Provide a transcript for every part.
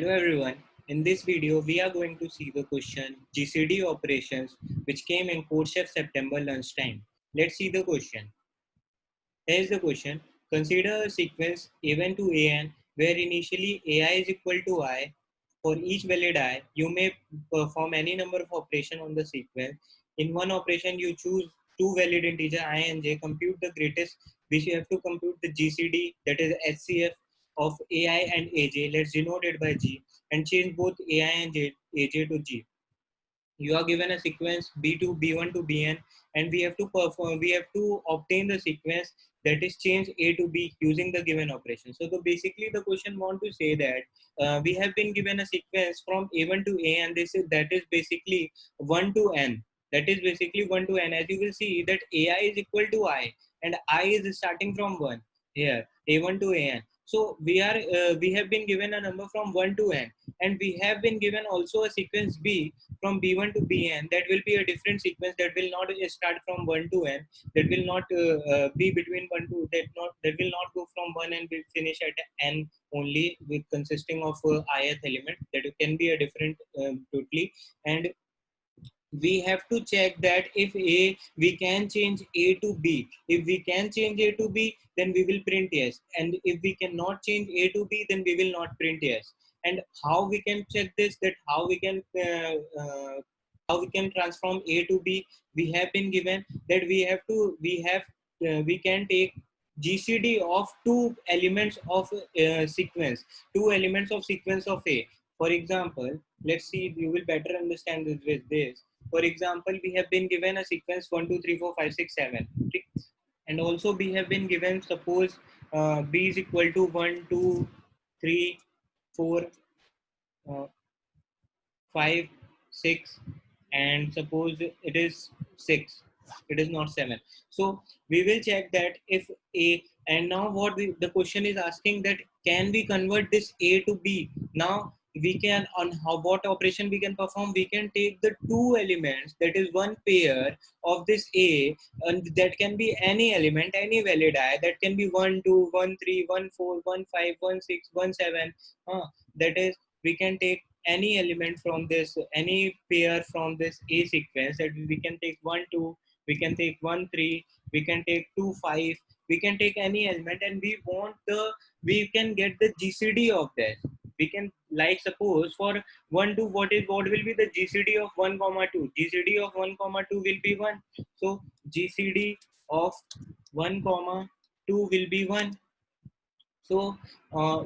Hello everyone. In this video, we are going to see the question GCD operations which came in CodeChef September lunchtime. Let's see the question. Here is the question. Consider a sequence A1 to AN where initially AI is equal to I. For each valid I, you may perform any number of operations on the sequence. In one operation, you choose two valid integer I and j, compute the greatest, which you have to compute the GCD, that is HCF of AI and AJ. Let's denote it by G and change both AI and AJ to G. You are given a sequence B2, B1 to Bn, and we have to obtain the sequence that is change A to B using the given operation. So basically the question want to say that we have been given a sequence from A1 to A, and that is basically 1 to N. That is basically 1 to N. As you will see that AI is equal to I and I is starting from 1 here, A1 to AN. So we have been given a number from 1 to N, and we have been given also a sequence B from B1 to Bn. That will be a different sequence that will not start from 1 to N. That will not be between 1 to that will not go from 1 and will finish at N only, with consisting of ith element. That can be a different totally. And we have to check that if we can change A to B. If we can change A to B, then we will print yes, and if we cannot change A to B, then we will not print yes. And how we can check this, that how we can transform A to B? We have been given that we can take GCD of two elements of sequence, two elements of sequence of A. For example, let's see, you will better understand this with this. For example, we have been given a sequence 1, 2, 3, 4, 5, 6, 7. Okay? And also we have been given, suppose B is equal to 1, 2, 3, 4, 5, 6, and suppose it is 6. It is not 7. So we will check that if A, and now the question is asking that can we convert this A to B? Now we can, on what operation we can perform, we can take the two elements, that is one pair of this A, and that can be any element, any valid I, that can be 1 2 1 3 1 4 1 5 1 6 1 7. That is, we can take any element from this, any pair from this A sequence, that we can take 1 2, we can take 1 3, we can take 2 5, we can take any element, and we can get the GCD of that. We can, like, suppose for 1 2, what will be the GCD of 1 comma 2? GCD of 1 comma 2 will be 1. So GCD of 1 comma 2 will be 1. So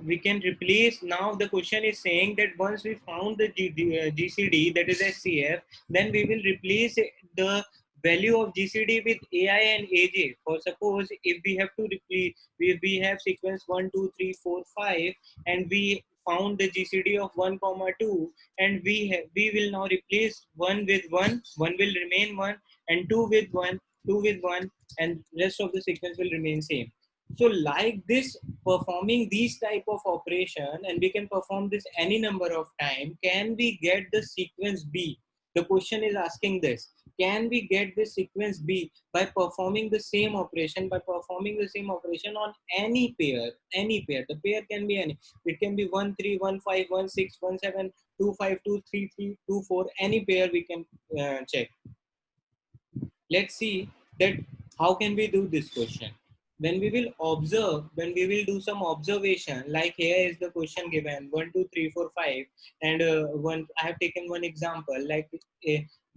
we can replace. Now the question is saying that once we found the GCD, that is SCF, then we will replace the value of GCD with AI and AJ. For suppose if we have to replace, we have sequence 1 2 3 4 5, and we found the GCD of 1 comma 2, and we will now replace 1 with 1, 1 will remain 1, and 2 with 1, 2 with 1, and rest of the sequence will remain same. So like this, performing these type of operation, and we can perform this any number of time, can we get the sequence B? The question is asking this. Can we get the sequence B by performing the same operation, on any pair? Any pair. The pair can be any. It can be 1 3 1 5 1 6 1 7 2 5 2 3 3 2 4. Any pair we can check. Let's see that how can we do this question. When we will do some observation, like here is the question given 1 2 3 4 5, and I have taken one example, like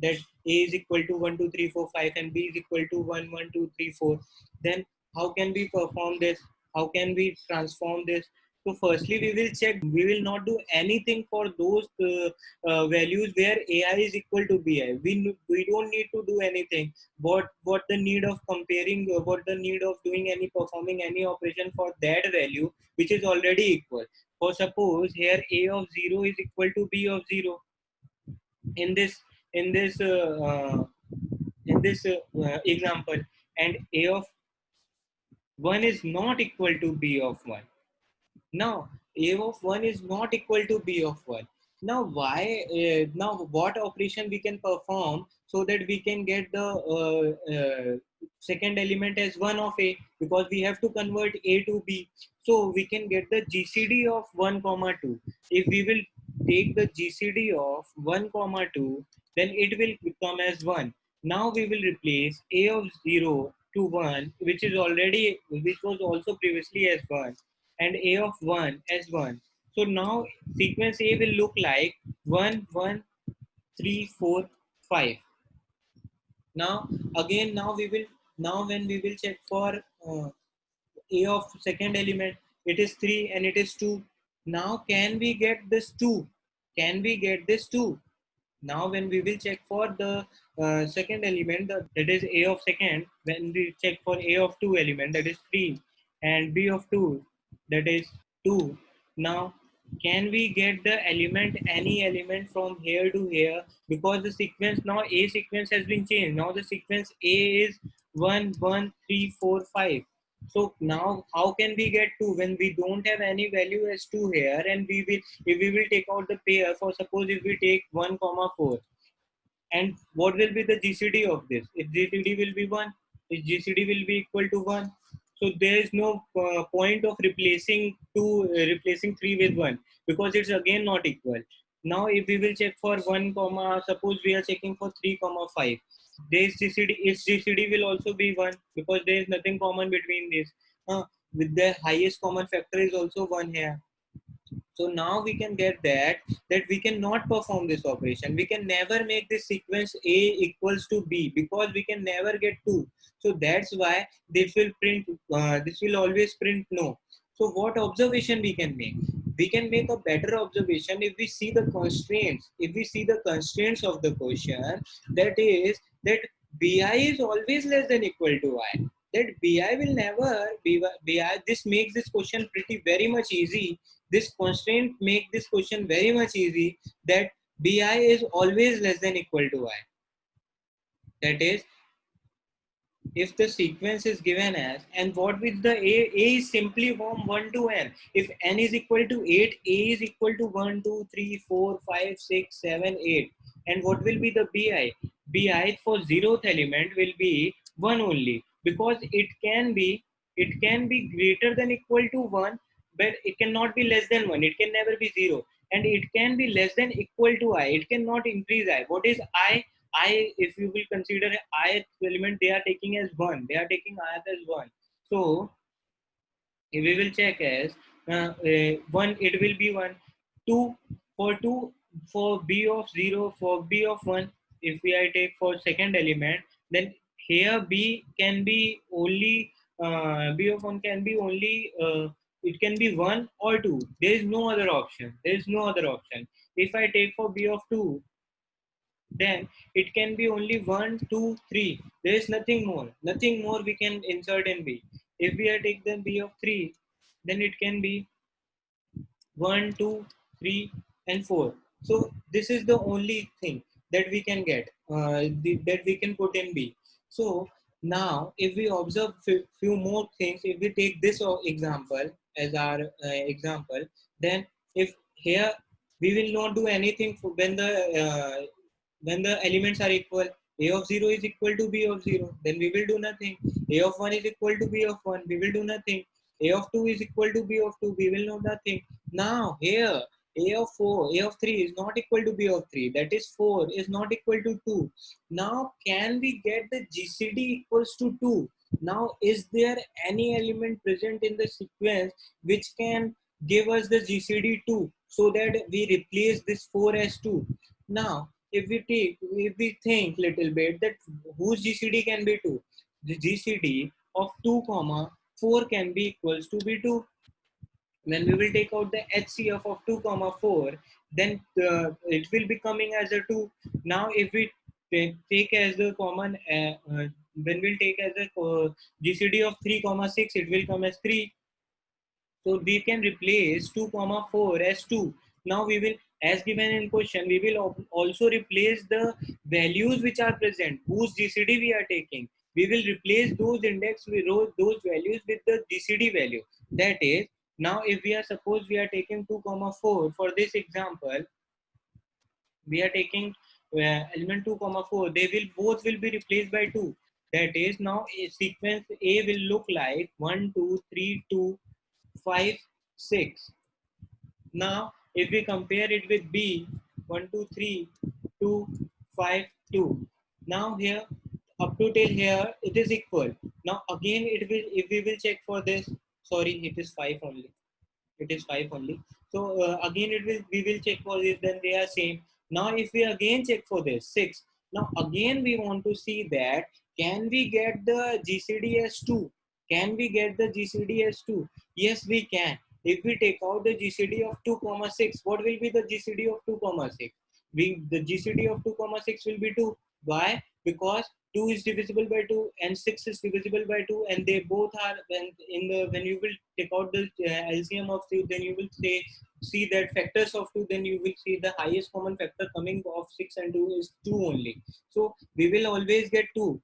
that A is equal to 1 2 3 4 5 and B is equal to 1 1 2 3 4. Then how can we perform this? How can we transform this? So firstly, we will check. We will not do anything for those values where AI is equal to BI. We don't need to do anything. What the need of comparing? What the need of doing performing any operation for that value which is already equal? For suppose here A of 0 is equal to B of 0. In this in this example, and A of 1 is not equal to B of 1. Now A of 1 is not equal to B of 1. Now now what operation we can perform so that we can get the second element as 1 of A, because we have to convert A to B. So we can get the GCD of 1 comma 2. If we will take the GCD of 1 comma 2, then it will become as 1. Now we will replace A of 0 to 1, which was also previously as 1, and A of 1 as 1. So now sequence A will look like 1 1 3 4 5. Now again, now when we will check for A of second element, it is 3 and it is 2. Now can we get this 2? Can we get this 2? Now when we will check for the second element, that is A of second, when we check for A of 2 element, that is 3, and B of 2, that is 2. Now can we get the element, any element from here to here, because the sequence, now A sequence has been changed. Now the sequence A is 1 1 3 4 5. So now how can we get 2 when we don't have any value as 2 here, and we will, if we will take out the pair, for suppose if we take 1 comma 4, and what will be the GCD of this? If GCD will be 1, if GCD will be equal to 1, so there is no point of replacing 3 with 1, because it's again not equal. Now if we will check for 1 comma, suppose we are checking for 3 comma 5, this GCD, its GCD will also be 1, because there is nothing common between these. With the highest common factor is also 1 here. So now we can get that we cannot perform this operation. We can never make this sequence A equals to B, because we can never get 2. So that's why this will always print no. So what observation we can make? We can make a better observation if we see the constraints. If we see the constraints of the question, that is that Bi is always less than equal to I. That Bi will never be Bi. This makes this question pretty very much easy. This constraint make this question very much easy, that Bi is always less than equal to I. That is, if the sequence is given as, and what with the A is simply from 1 to n. If n is equal to 8, A is equal to 1 2 3 4 5 6 7 8. And what will be the Bi? Bi for 0th element will be 1 only, because it can be greater than equal to 1, but it cannot be less than 1. It can never be 0, and it can be less than equal to I. It cannot increase I. What is I? I, if you will consider ith element, they are taking as 1. They are taking ith as 1. So if we will check as 1, it will be 1. 2, for 2, for B of 0, for B of 1, if we I take for second element, then here B can be only, B of 1 can be only, it can be 1 or 2. There is no other option. There is no other option. If I take for B of 2, then it can be only 1 2 3. There is nothing more we can insert in B. If we are take the B of 3, then it can be 1 2 3 and 4. So this is the only thing that we can get, that we can put in B. So now if we observe few more things, if we take this example as our example, then if here we will not do anything for when the elements are equal. A of 0 is equal to B of 0, then we will do nothing. A of 1 is equal to B of 1, we will do nothing. A of 2 is equal to B of 2, we will do nothing. Now here A of 4, A of 3 is not equal to B of 3, that is 4 is not equal to 2. Now can we get the GCD equals to 2? Now is there any element present in the sequence which can give us the GCD 2, so that we replace this 4 as 2? Now if we think little bit, that whose GCD can be 2? The GCD of 2 comma 4 can be equals to be 2. When we will take out the HCF of 2 comma 4, then it will be coming as a 2. Now if we take as the common, when we'll take as a GCD of 3 comma 6, it will come as 3. So we can replace 2 comma 4 as 2. Now we will, as given in question, we will also replace the values which are present, whose GCD we are taking. We will replace those index with those values with the GCD value. That is, now if we are, suppose we are taking 2 comma 4 for this example, we are taking element 2 comma 4, they will both will be replaced by 2. That is, now a sequence A will look like 1, 2, 3, 2, 5, 6. Now, if we compare it with B, 1, 2, 3, 2, 5, 2. Now here, up to till here, it is equal. Now again, it will, if we will check for this, sorry, it is 5 only. It is 5 only. So again, it will, we will check for this, then they are same. Now if we again check for this, 6. Now again, we want to see that, can we get the GCD as 2? Can we get the GCD as 2? Yes, we can. If we take out the GCD of 2 comma 6, what will be the GCD of 2 comma 6? The GCD of 2 comma 6 will be 2. Why? Because 2 is divisible by 2 and 6 is divisible by 2, and they both are, when you will take out the LCM of 2, then you will see that factors of 2, then you will see the highest common factor coming of 6 and 2 is 2 only. So we will always get 2.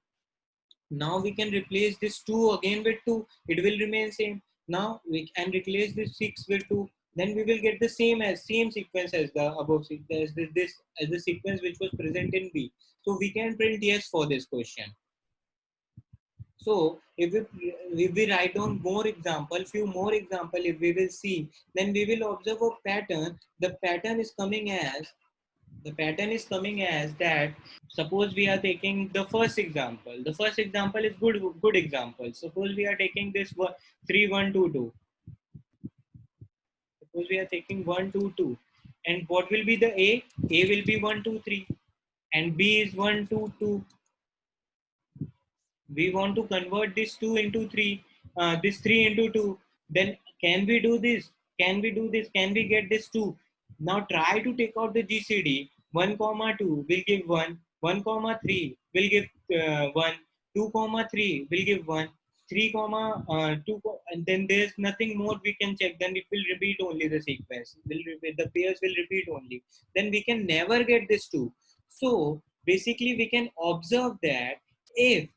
Now we can replace this 2 again with 2. It will remain same. Now we can replace this 6 with 2. Then we will get the same sequence as the above, as the sequence which was present in B. So we can print yes for this question. So if we write down more example, few more example, if we will see, then we will observe a pattern. The pattern is coming as that. Suppose we are taking the first example. The first example is good example. Suppose we are taking this 3 1 2 2. Suppose we are taking 1 2 2, and what will be the A? A will be 1 2 3, and B is 1 2 2. We want to convert this 2 into 3, this 3 into 2. Then can we do this? Can we get this 2? Now try to take out the GCD. 1 comma 2 will give 1, 1 comma 3 will give 1, 2 comma 3 will give 1, 3 comma 2, and then there's nothing more we can check. Then it will repeat only the sequence, the pairs will repeat only. Then we can never get this 2. So basically we can observe that, if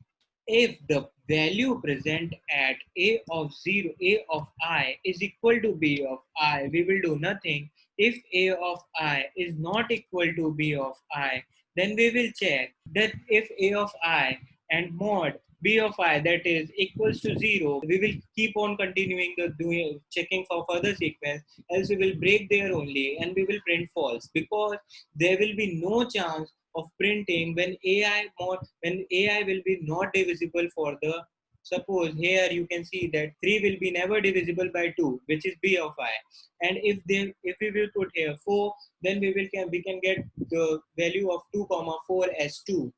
the value present at a of 0, a of I is equal to b of I, we will do nothing. If a of I is not equal to b of I, then we will check that if a of I and mod b of I, that is equals to 0, we will keep on continuing the checking for further sequence, else we will break there only and we will print false, because there will be no chance of printing when AI will be not divisible for the. Suppose here you can see that 3 will be never divisible by 2, which is b of I, and if we will put here 4, then we can get the value of 2 comma 4 as 2,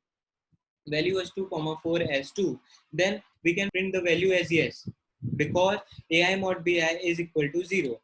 value as 2 comma 4 as 2. Then we can print the value as yes, because AI mod bi is equal to 0.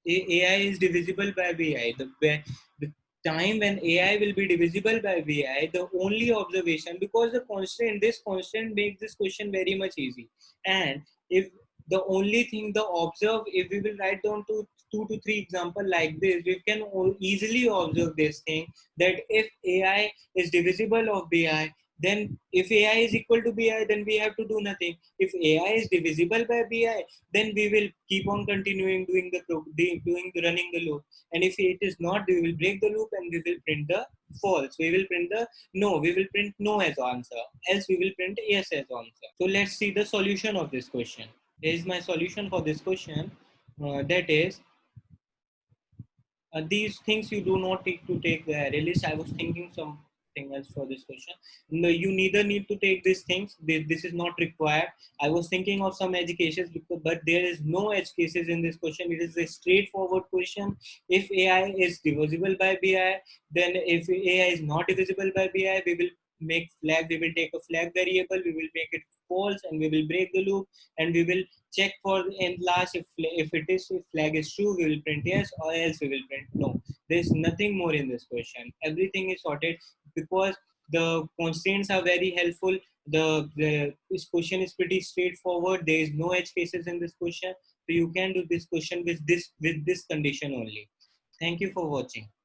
AI is divisible by BI. The time when AI will be divisible by BI, the only observation, because this constant makes this question very much easy. And if the only thing the observe, if we will write down to 2 to 3 example like this, we can easily observe this thing, that if AI is divisible of BI, then if AI is equal to BI, then we have to do nothing. If AI is divisible by BI, then we will keep on continuing doing the running the loop. And if it is not, we will break the loop and we will print the false. We will print the no. We will print no as answer. Else we will print yes as answer. So let's see the solution of this question. Here is my solution for this question. That is, these things you do not need to take the array list. I was thinking something else for this question. No, you neither need to take these things. This is not required. I was thinking of some edge cases, but there is no edge cases in this question. It is a straightforward question. If AI is divisible by BI, then if AI is not divisible by BI, we will make flag. We will take a flag variable. We will make it false, and we will break the loop, and we will check for in last, if flag is true, we will print yes, or else we will print no. There's nothing more in this question. Everything is sorted, because the constraints are very helpful. This question is pretty straightforward. There is no edge cases in this question, so you can do this question with this condition only. Thank you for watching.